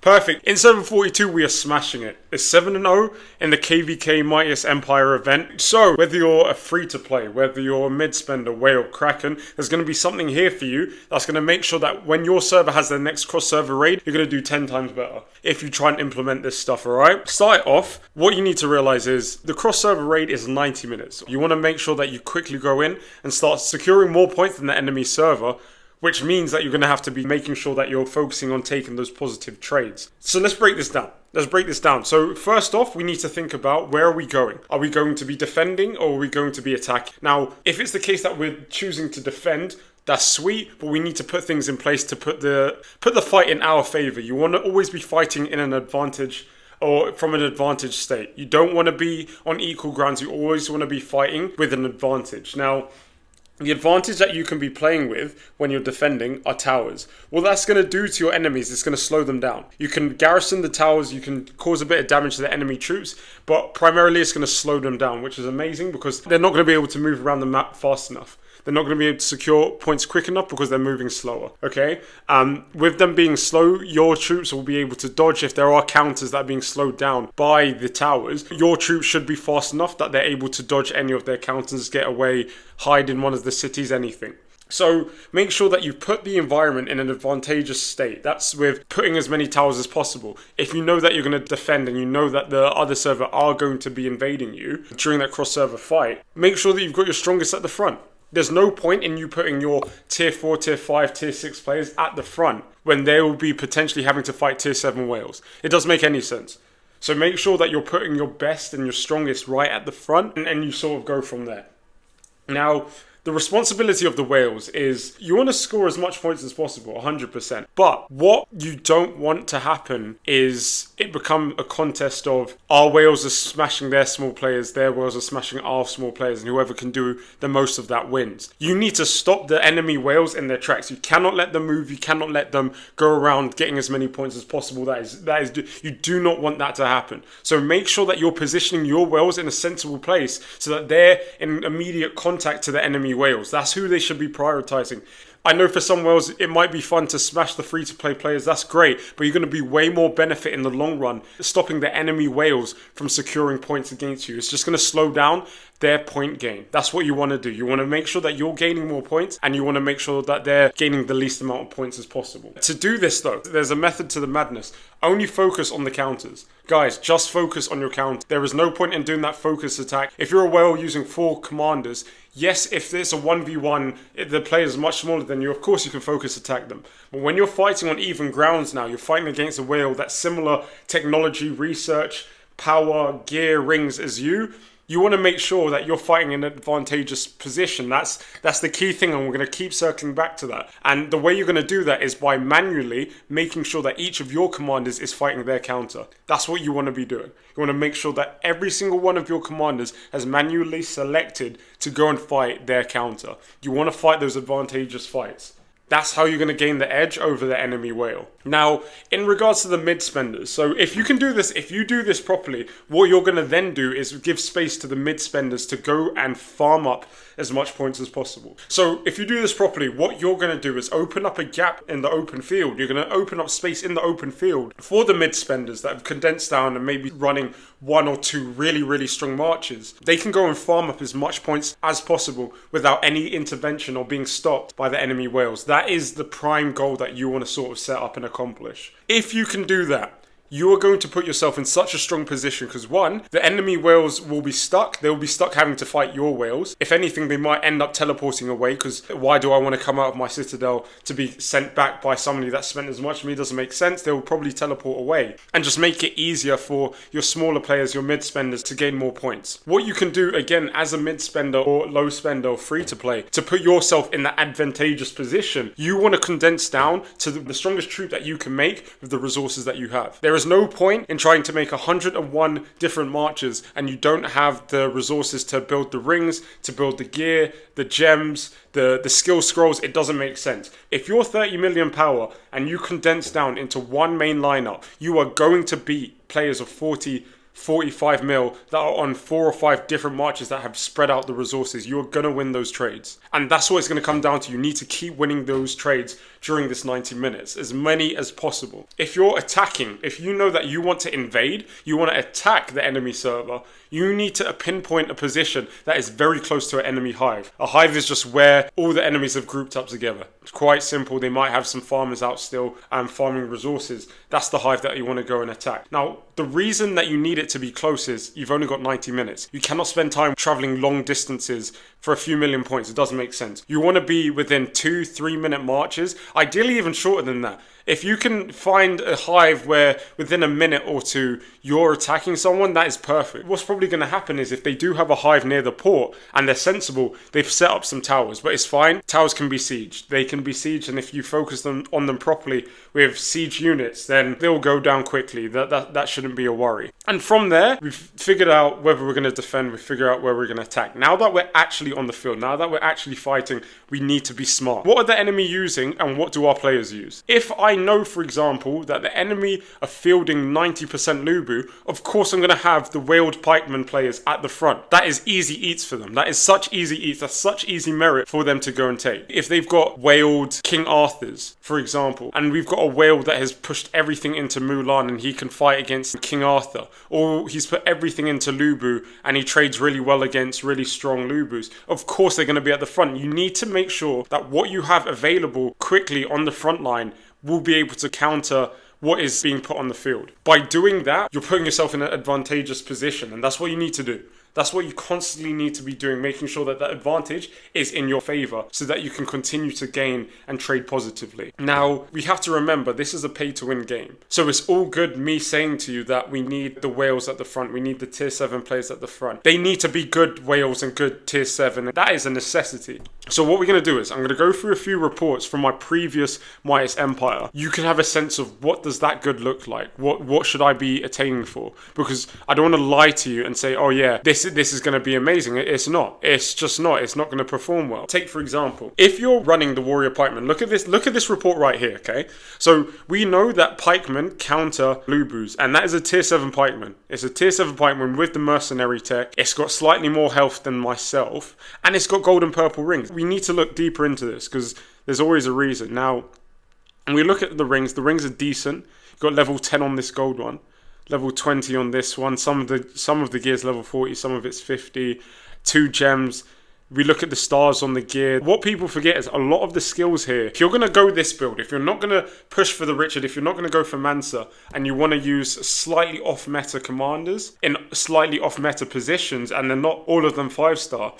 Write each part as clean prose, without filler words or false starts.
Perfect. In 742, we are smashing it. It's 7-0 in the KvK Mightiest Empire event. So, whether you're a free-to-play, whether you're a mid-spender, whale, kraken, there's going to be something here for you that's going to make sure that when your server has their next cross-server raid, you're going to do 10 times better if you try and implement this stuff, alright? Start it off. What you need to realize is the cross-server raid is 90 minutes. You want to make sure that you quickly go in and start securing more points than the enemy server, which means that you're going to have to be making sure that you're focusing on taking those positive trades. So let's break this down. So first off, we need to think about, where are we going? Are we going to be defending or are we going to be attacking? Now, if it's the case that we're choosing to defend, that's sweet, but we need to put things in place to put the fight in our favor. You want to always be fighting in an advantage, or from an advantage state. You don't want to be on equal grounds. You always want to be fighting with an advantage. Now, the advantage that you can be playing with when you're defending are towers. What that's going to do to your enemies is going to slow them down. You can garrison the towers, you can cause a bit of damage to the enemy troops, but primarily it's going to slow them down, which is amazing because they're not going to be able to move around the map fast enough. They're not going to be able to secure points quick enough because they're moving slower, okay? With them being slow, your troops will be able to dodge. If there are counters that are being slowed down by the towers, your troops should be fast enough that they're able to dodge any of their counters, get away, hide in one of the cities, anything. So make sure that you put the environment in an advantageous state. That's with putting as many towers as possible. If you know that you're going to defend and you know that the other server are going to be invading you during that cross-server fight, make sure that you've got your strongest at the front. There's no point in you putting your tier 4, tier 5, tier 6 players at the front when they will be potentially having to fight tier 7 whales. It doesn't make any sense. So make sure that you're putting your best and your strongest right at the front, and you sort of go from there. Now, the responsibility of the whales is you want to score as much points as possible, 100%. But what you don't want to happen is it become a contest of our whales are smashing their small players, their whales are smashing our small players, and whoever can do the most of that wins. You need to stop the enemy whales in their tracks. You cannot let them move. You cannot let them go around getting as many points as possible. That is, you do not want that to happen. So make sure that you're positioning your whales in a sensible place so that they're in immediate contact to the enemy whales. That's who they should be prioritizing. I know for some whales it might be fun to smash the free-to-play players, that's great, but you're going to be way more benefit in the long run stopping the enemy whales from securing points against you. It's just going to slow down their point gain. That's what you want to do. You want to make sure that you're gaining more points, and you want to make sure that they're gaining the least amount of points as possible. To do this though, there's a method to the madness. Only focus on the counters. Guys, just focus on your counter. There is no point in doing that focus attack. If you're a whale using 4 commanders, yes, if it's a 1v1, the player is much smaller than you, of course you can focus attack them. But when you're fighting on even grounds now, you're fighting against a whale that's similar technology, research, power, gear, rings as you want to make sure that you're fighting in an advantageous position. That's the key thing, and we're going to keep circling back to that. And the way you're going to do that is by manually making sure that each of your commanders is fighting their counter. That's what you want to be doing. You want to make sure that every single one of your commanders has manually selected to go and fight their counter. You want to fight those advantageous fights. That's how you're going to gain the edge over the enemy whale. Now, in regards to the mid-spenders, so if you can do this, if you do this properly, what you're going to then do is give space to the mid-spenders to go and farm up as much points as possible. So if you do this properly, what you're going to do is open up a gap in the open field. You're going to open up space in the open field for the mid-spenders that have condensed down and maybe running 1 or 2 really, really strong marches. They can go and farm up as much points as possible without any intervention or being stopped by the enemy whales. That is the prime goal that you want to sort of set up and accomplish. If you can do that, you are going to put yourself in such a strong position because, one, the enemy whales will be stuck. They will be stuck having to fight your whales. If anything, they might end up teleporting away because why do I want to come out of my citadel to be sent back by somebody that spent as much as me? Doesn't make sense. They will probably teleport away and just make it easier for your smaller players, your mid-spenders, to gain more points. What you can do, again, as a mid-spender or low-spender or free-to-play, to put yourself in that advantageous position, you want to condense down to the strongest troop that you can make with the resources that you have. There is no point in trying to make 101 different marches and you don't have the resources to build the rings, to build the gear, the gems, the skill scrolls. It doesn't make sense. If you're 30 million power and you condense down into one main lineup, you are going to beat players of 40 45 mil that are on 4 or 5 different marches that have spread out the resources, you're going to win those trades. And that's what it's going to come down to. You need to keep winning those trades during this 90 minutes, as many as possible. If you're attacking, if you know that you want to invade, you want to attack the enemy server, you need to pinpoint a position that is very close to an enemy hive. A hive is just where all the enemies have grouped up together. It's quite simple. They might have some farmers out still farming resources. That's the hive that you want to go and attack. Now, the reason that you need it to be close is you've only got 90 minutes. You cannot spend time traveling long distances for a few million points. It doesn't make sense. You want to be within 2-3 minute marches, ideally even shorter than that. If you can find a hive where within a minute or two you're attacking someone, that is perfect. What's probably going to happen is if they do have a hive near the port and they're sensible, they've set up some towers, but it's fine. Towers can be sieged. They can be sieged, and if you focus on them properly with siege units, then they'll go down quickly. That shouldn't be a worry. And from there, we've figured out whether we're going to defend, we figure out where we're going to attack. Now that we're actually on the field, now that we're actually fighting, we need to be smart. What are the enemy using and what do our players use? If I know, for example, that the enemy are fielding 90% Lubu, of course I'm going to have the whaled pikeman players at the front. That is easy eats for them. That is such easy eats. That's such easy merit for them to go and take. If they've got whaled King Arthurs, for example, and we've got a whale that has pushed everything into Mulan and he can fight against King Arthur, or he's put everything into Lubu and he trades really well against really strong Lubus, of course they're going to be at the front. You need to make sure that what you have available quickly on the front line will be able to counter what is being put on the field. By doing that, you're putting yourself in an advantageous position, and that's what you need to do. That's what you constantly need to be doing, making sure that that advantage is in your favor so that you can continue to gain and trade positively. Now, we have to remember, this is a pay-to-win game. So it's all good me saying to you that we need the whales at the front. We need the tier 7 players at the front. They need to be good whales and good tier 7. That is a necessity. So what we're going to do is I'm going to go through a few reports from my previous Mightiest Empire. You can have a sense of what does that good look like? What should I be attaining for? Because I don't want to lie to you and say, oh yeah, this is going to be amazing. It's not. It's just not. It's not going to perform well. Take, for example, if you're running the warrior pikeman, look at this report right here, okay? So we know that pikemen counter Lubus, and that is a tier 7 pikeman. It's a tier 7 pikeman with the mercenary tech. It's got slightly more health than myself, and it's got gold and purple rings. We need to look deeper into this because there's always a reason. Now, when we look at the rings are decent. You've got level 10 on this gold one. Level 20 on this one. Some of the gear's level 40, some of it's 50. 2 gems. We look at the stars on the gear. What people forget is a lot of the skills here. If you're going to go this build, if you're not going to push for the Richard, if you're not going to go for Mansa, and you want to use slightly off-meta commanders in slightly off-meta positions, and they're not all of them 5-star,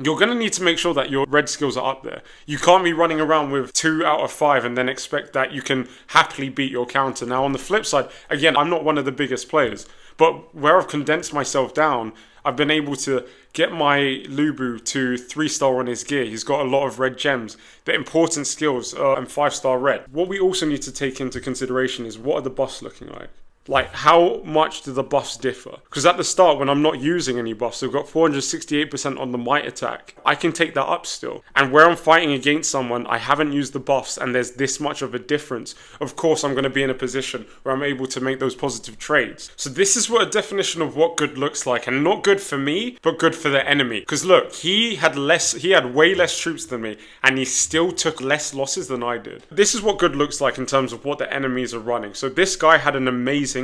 you're going to need to make sure that your red skills are up there. You can't be running around with 2 out of 5 and then expect that you can happily beat your counter. Now, on the flip side, again, I'm not one of the biggest players, but where I've condensed myself down, I've been able to get my Lubu to 3-star on his gear. He's got a lot of red gems. The important skills and 5-star red. What we also need to take into consideration is what are the buffs looking like? Like, how much do the buffs differ? Because at the start, when I'm not using any buffs, I've got 468% on the might attack. I can take that up still. And where I'm fighting against someone, I haven't used the buffs, and there's this much of a difference. Of course, I'm going to be in a position where I'm able to make those positive trades. So this is what a definition of what good looks like. And not good for me, but good for the enemy. Because look, he had way less troops than me, and he still took less losses than I did. This is what good looks like in terms of what the enemies are running. So this guy had an amazing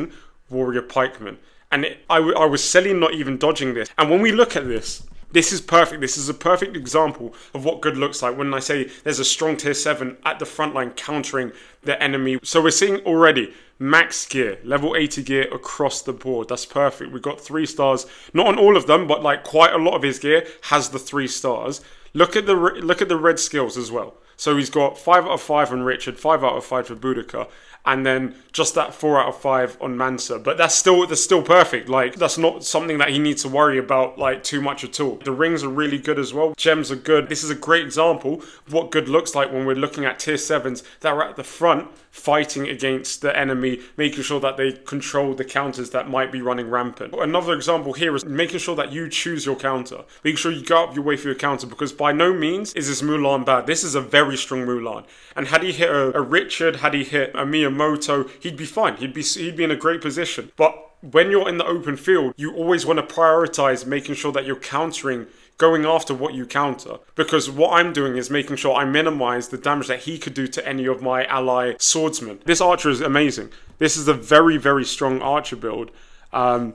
warrior pikeman, and I was selling, not even dodging this. And when we look at this is perfect. This is a perfect example of what good looks like when I say there's a strong tier 7 at the front line countering the enemy. So we're seeing already max gear, level 80 gear across the board. That's perfect. We've got 3 stars, not on all of them, but like quite a lot of his gear has the 3 stars. Look at the red skills as well. So he's got 5 out of 5 on Richard, 5 out of 5 for Boudica, and then just that 4 out of 5 on Mansa. But that's still perfect. Like, that's not something that he needs to worry about like too much at all. The rings are really good as well. Gems are good. This is a great example of what good looks like when we're looking at tier 7s that are at the front fighting against the enemy, making sure that they control the counters that might be running rampant. Another example here is making sure that you choose your counter. Making sure you go up your way for your counter, because by no means is this Mulan bad. This is a very strong Mulan. And had he hit a Richard, had he hit a Miyamoto, he'd be fine. He'd be in a great position. But when you're in the open field, you always want to prioritize making sure that you're countering, going after what you counter. Because what I'm doing is making sure I minimize the damage that he could do to any of my ally swordsmen. This archer is amazing. This is a very, very strong archer build. The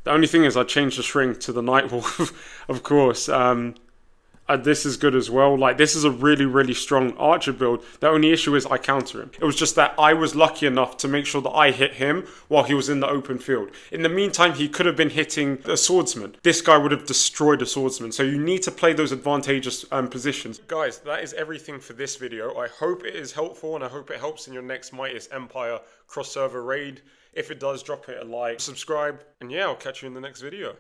only thing is I changed the shrink to the Nightwolf, of course. This is good as well. Like, this is a really, really strong archer build. The only issue is I counter him. It was just that I was lucky enough to make sure that I hit him while he was in the open field. In the meantime, he could have been hitting a swordsman. This guy would have destroyed a swordsman. So you need to play those advantageous positions. Guys, that is everything for this video. I hope it is helpful, and I hope it helps in your next Mightiest Empire cross-server raid. If it does, drop it a like, subscribe, and yeah, I'll catch you in the next video.